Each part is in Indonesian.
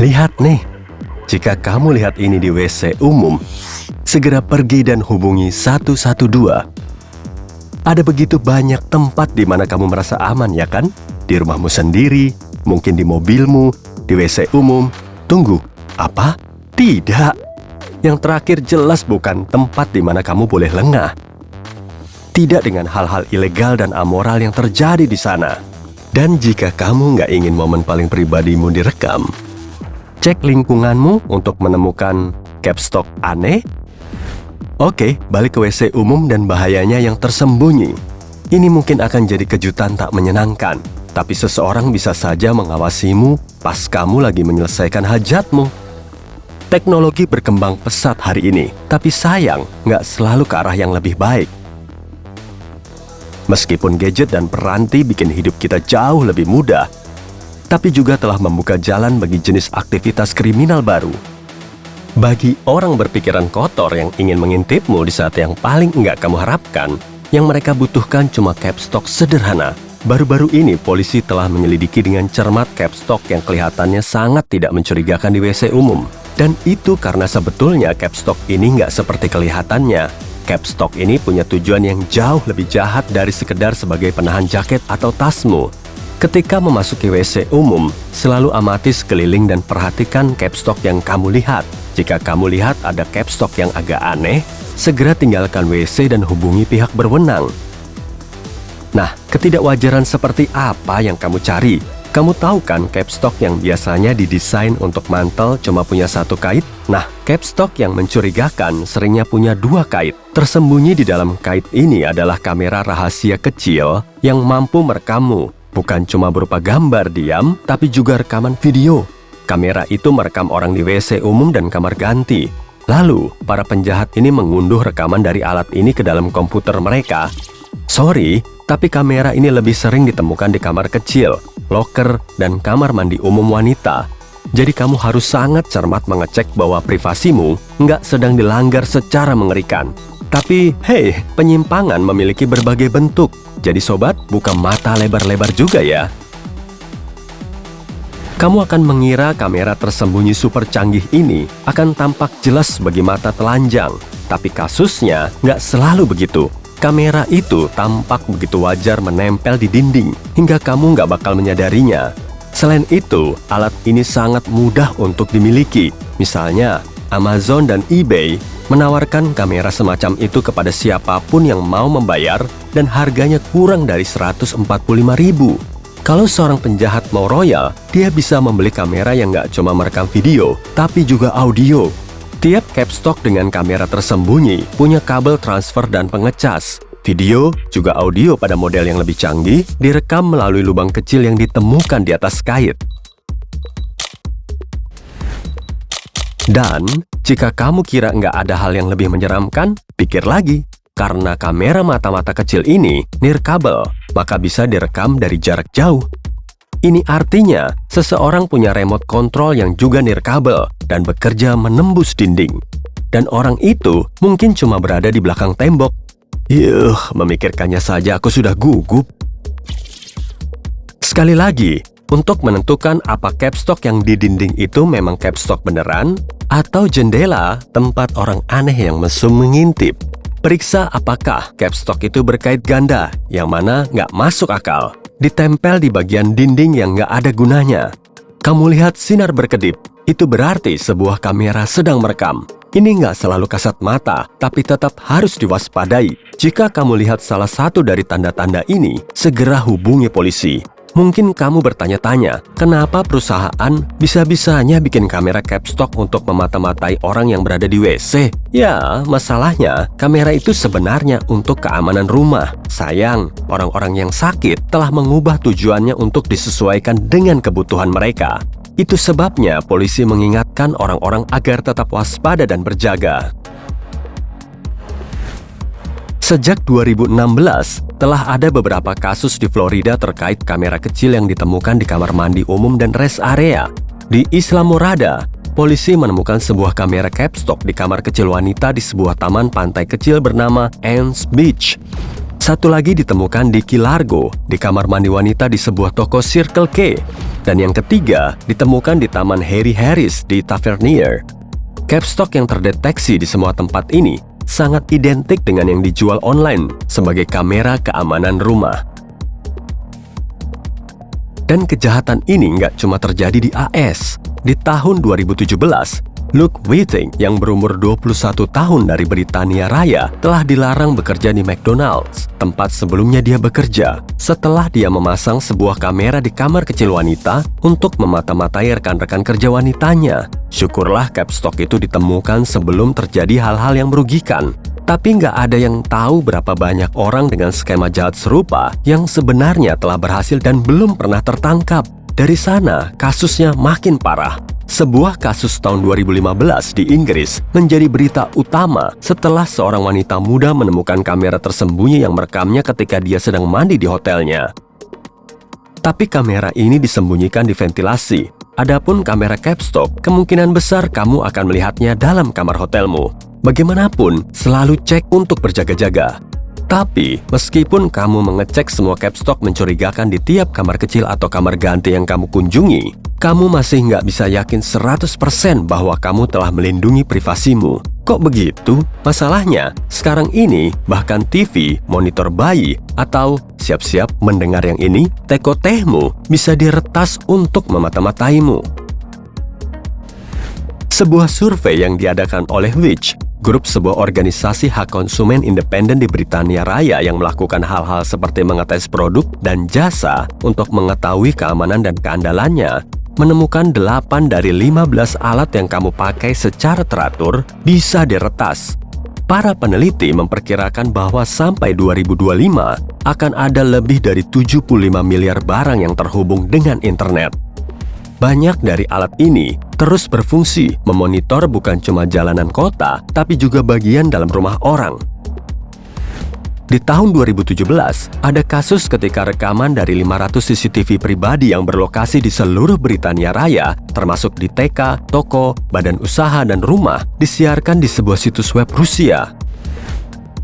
Lihat nih, jika kamu lihat ini di WC umum, segera pergi dan hubungi 112. Ada begitu banyak tempat di mana kamu merasa aman, ya kan? Di rumahmu sendiri, mungkin di mobilmu, di WC umum. Tunggu, apa? Tidak. Yang terakhir jelas bukan tempat di mana kamu boleh lengah. Tidak dengan hal-hal ilegal dan amoral yang terjadi di sana. Dan jika kamu nggak ingin momen paling pribadimu direkam, cek lingkunganmu untuk menemukan capstock aneh. Oke, balik ke WC umum dan bahayanya yang tersembunyi. Ini mungkin akan jadi kejutan tak menyenangkan, tapi seseorang bisa saja mengawasimu pas kamu lagi menyelesaikan hajatmu. Teknologi berkembang pesat hari ini, tapi sayang nggak selalu ke arah yang lebih baik. Meskipun gadget dan peranti bikin hidup kita jauh lebih mudah, tapi juga telah membuka jalan bagi jenis aktivitas kriminal baru. Bagi orang berpikiran kotor yang ingin mengintipmu di saat yang paling enggak kamu harapkan, yang mereka butuhkan cuma capstock sederhana. Baru-baru ini polisi telah menyelidiki dengan cermat capstock yang kelihatannya sangat tidak mencurigakan di WC umum. Dan itu karena sebetulnya capstock ini nggak seperti kelihatannya. Capstock ini punya tujuan yang jauh lebih jahat dari sekedar sebagai penahan jaket atau tasmu. Ketika memasuki WC umum, selalu amati sekeliling dan perhatikan capstock yang kamu lihat. Jika kamu lihat ada capstock yang agak aneh, segera tinggalkan WC dan hubungi pihak berwenang. Nah, ketidakwajaran seperti apa yang kamu cari? Kamu tahu kan capstock yang biasanya didesain untuk mantel cuma punya satu kait? Nah, capstock yang mencurigakan seringnya punya dua kait. Tersembunyi di dalam kait ini adalah kamera rahasia kecil yang mampu merekammu. Bukan cuma berupa gambar diam, tapi juga rekaman video. Kamera itu merekam orang di WC umum dan kamar ganti. Lalu, para penjahat ini mengunduh rekaman dari alat ini ke dalam komputer mereka. Sorry, tapi kamera ini lebih sering ditemukan di kamar kecil, loker, dan kamar mandi umum wanita. Jadi kamu harus sangat cermat mengecek bahwa privasimu nggak sedang dilanggar secara mengerikan. Tapi, hey, penyimpangan memiliki berbagai bentuk. Jadi sobat, buka mata lebar-lebar juga ya. Kamu akan mengira kamera tersembunyi super canggih ini akan tampak jelas bagi mata telanjang. Tapi kasusnya nggak selalu begitu. Kamera itu tampak begitu wajar menempel di dinding, hingga kamu nggak bakal menyadarinya. Selain itu, alat ini sangat mudah untuk dimiliki. Misalnya, Amazon dan eBay menawarkan kamera semacam itu kepada siapapun yang mau membayar dan harganya kurang dari 145.000. Kalau seorang penjahat mau royal, dia bisa membeli kamera yang nggak cuma merekam video, tapi juga audio. Tiap capstock dengan kamera tersembunyi punya kabel transfer dan pengecas. Video, juga audio pada model yang lebih canggih, direkam melalui lubang kecil yang ditemukan di atas kait. Dan, jika kamu kira nggak ada hal yang lebih menyeramkan, pikir lagi. Karena kamera mata-mata kecil ini nirkabel, maka bisa direkam dari jarak jauh. Ini artinya, seseorang punya remote control yang juga nirkabel dan bekerja menembus dinding. Dan orang itu mungkin cuma berada di belakang tembok. Memikirkannya saja aku sudah gugup. Sekali lagi, untuk menentukan apa capstock yang di dinding itu memang capstock beneran atau jendela tempat orang aneh yang mesum mengintip. Periksa apakah capstock itu berkait ganda, yang mana nggak masuk akal, ditempel di bagian dinding yang nggak ada gunanya. Kamu lihat sinar berkedip, itu berarti sebuah kamera sedang merekam. Ini nggak selalu kasat mata, tapi tetap harus diwaspadai. Jika kamu lihat salah satu dari tanda-tanda ini, segera hubungi polisi. Mungkin kamu bertanya-tanya, kenapa perusahaan bisa-bisanya bikin kamera capstock untuk memata-matai orang yang berada di WC? Ya, masalahnya, kamera itu sebenarnya untuk keamanan rumah. Sayang, orang-orang yang sakit telah mengubah tujuannya untuk disesuaikan dengan kebutuhan mereka. Itu sebabnya polisi mengingatkan orang-orang agar tetap waspada dan berjaga. Sejak 2016, telah ada beberapa kasus di Florida terkait kamera kecil yang ditemukan di kamar mandi umum dan rest area. Di Islamorada, polisi menemukan sebuah kamera capstock di kamar kecil wanita di sebuah taman pantai kecil bernama Anne's Beach. Satu lagi ditemukan di Key Largo, di kamar mandi wanita di sebuah toko Circle K. Dan yang ketiga, ditemukan di Taman Harry Harris di Tavernier. Capstock yang terdeteksi di semua tempat ini sangat identik dengan yang dijual online sebagai kamera keamanan rumah. Dan kejahatan ini nggak cuma terjadi di AS. Di tahun 2017, Luke Whiting yang berumur 21 tahun dari Britania Raya telah dilarang bekerja di McDonald's, tempat sebelumnya dia bekerja, setelah dia memasang sebuah kamera di kamar kecil wanita untuk memata-matai rekan-rekan kerja wanitanya. Syukurlah capstock itu ditemukan sebelum terjadi hal-hal yang merugikan. Tapi nggak ada yang tahu berapa banyak orang dengan skema jahat serupa yang sebenarnya telah berhasil dan belum pernah tertangkap. Dari sana, kasusnya makin parah. Sebuah kasus tahun 2015 di Inggris menjadi berita utama setelah seorang wanita muda menemukan kamera tersembunyi yang merekamnya ketika dia sedang mandi di hotelnya. Tapi kamera ini disembunyikan di ventilasi. Adapun kamera capstock, kemungkinan besar kamu akan melihatnya dalam kamar hotelmu. Bagaimanapun, selalu cek untuk berjaga-jaga. Tapi, meskipun kamu mengecek semua capstock mencurigakan di tiap kamar kecil atau kamar ganti yang kamu kunjungi, kamu masih nggak bisa yakin 100% bahwa kamu telah melindungi privasimu. Kok begitu? Masalahnya, sekarang ini, bahkan TV, monitor bayi, atau siap-siap mendengar yang ini, teko tehmu bisa diretas untuk memata-mataimu. Sebuah survei yang diadakan oleh Which, grup sebuah organisasi hak konsumen independen di Britania Raya yang melakukan hal-hal seperti mengetes produk dan jasa untuk mengetahui keamanan dan keandalannya, menemukan 8 dari 15 alat yang kamu pakai secara teratur bisa diretas. Para peneliti memperkirakan bahwa sampai 2025 akan ada lebih dari 75 miliar barang yang terhubung dengan internet. Banyak dari alat ini terus berfungsi memonitor bukan cuma jalanan kota, tapi juga bagian dalam rumah orang. Di tahun 2017, ada kasus ketika rekaman dari 500 CCTV pribadi yang berlokasi di seluruh Britania Raya, termasuk di TK, toko, badan usaha, dan rumah, disiarkan di sebuah situs web Rusia.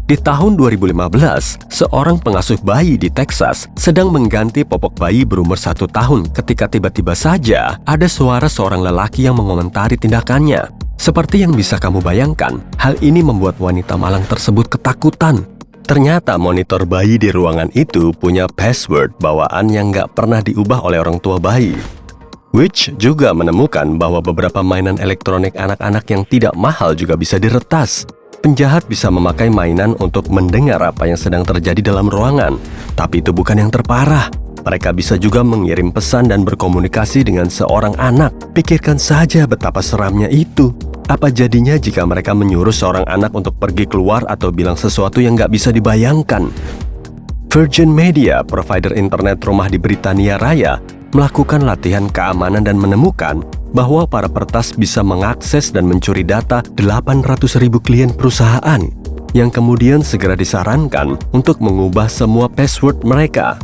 Di tahun 2015, seorang pengasuh bayi di Texas sedang mengganti popok bayi berumur 1 tahun ketika tiba-tiba saja ada suara seorang lelaki yang mengomentari tindakannya. Seperti yang bisa kamu bayangkan, hal ini membuat wanita malang tersebut ketakutan. Ternyata monitor bayi di ruangan itu punya password bawaan yang nggak pernah diubah oleh orang tua bayi. Which juga menemukan bahwa beberapa mainan elektronik anak-anak yang tidak mahal juga bisa diretas. Penjahat bisa memakai mainan untuk mendengar apa yang sedang terjadi dalam ruangan. Tapi itu bukan yang terparah. Mereka bisa juga mengirim pesan dan berkomunikasi dengan seorang anak. Pikirkan saja betapa seramnya itu. Apa jadinya jika mereka menyuruh seorang anak untuk pergi keluar atau bilang sesuatu yang nggak bisa dibayangkan? Virgin Media, provider internet rumah di Britania Raya, melakukan latihan keamanan dan menemukan bahwa para peretas bisa mengakses dan mencuri data 800.000 klien perusahaan yang kemudian segera disarankan untuk mengubah semua password mereka.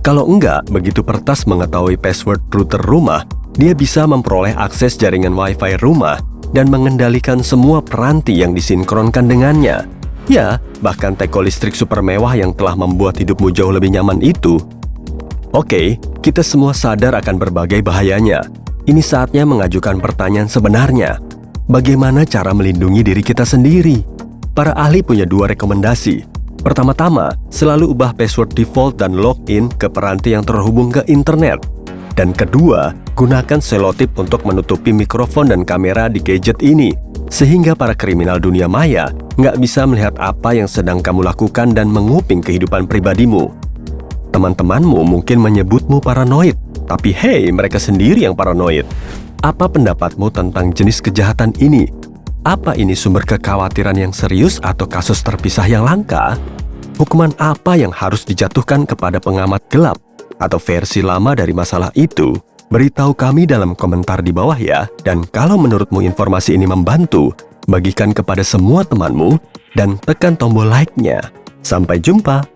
Kalau enggak, begitu peretas mengetahui password router rumah, dia bisa memperoleh akses jaringan Wi-Fi rumah dan mengendalikan semua peranti yang disinkronkan dengannya. Ya, bahkan teko listrik super mewah yang telah membuat hidupmu jauh lebih nyaman itu. Oke, kita semua sadar akan berbagai bahayanya. Ini saatnya mengajukan pertanyaan sebenarnya. Bagaimana cara melindungi diri kita sendiri? Para ahli punya 2 rekomendasi. Pertama-tama, selalu ubah password default dan login ke peranti yang terhubung ke internet. Dan kedua, gunakan selotip untuk menutupi mikrofon dan kamera di gadget ini, sehingga para kriminal dunia maya nggak bisa melihat apa yang sedang kamu lakukan dan menguping kehidupan pribadimu. Teman-temanmu mungkin menyebutmu paranoid, tapi hey, mereka sendiri yang paranoid. Apa pendapatmu tentang jenis kejahatan ini? Apa ini sumber kekhawatiran yang serius atau kasus terpisah yang langka? Hukuman apa yang harus dijatuhkan kepada pengamat gelap atau versi lama dari masalah itu? Beritahu kami dalam komentar di bawah ya. Dan kalau menurutmu informasi ini membantu, bagikan kepada semua temanmu dan tekan tombol like-nya. Sampai jumpa!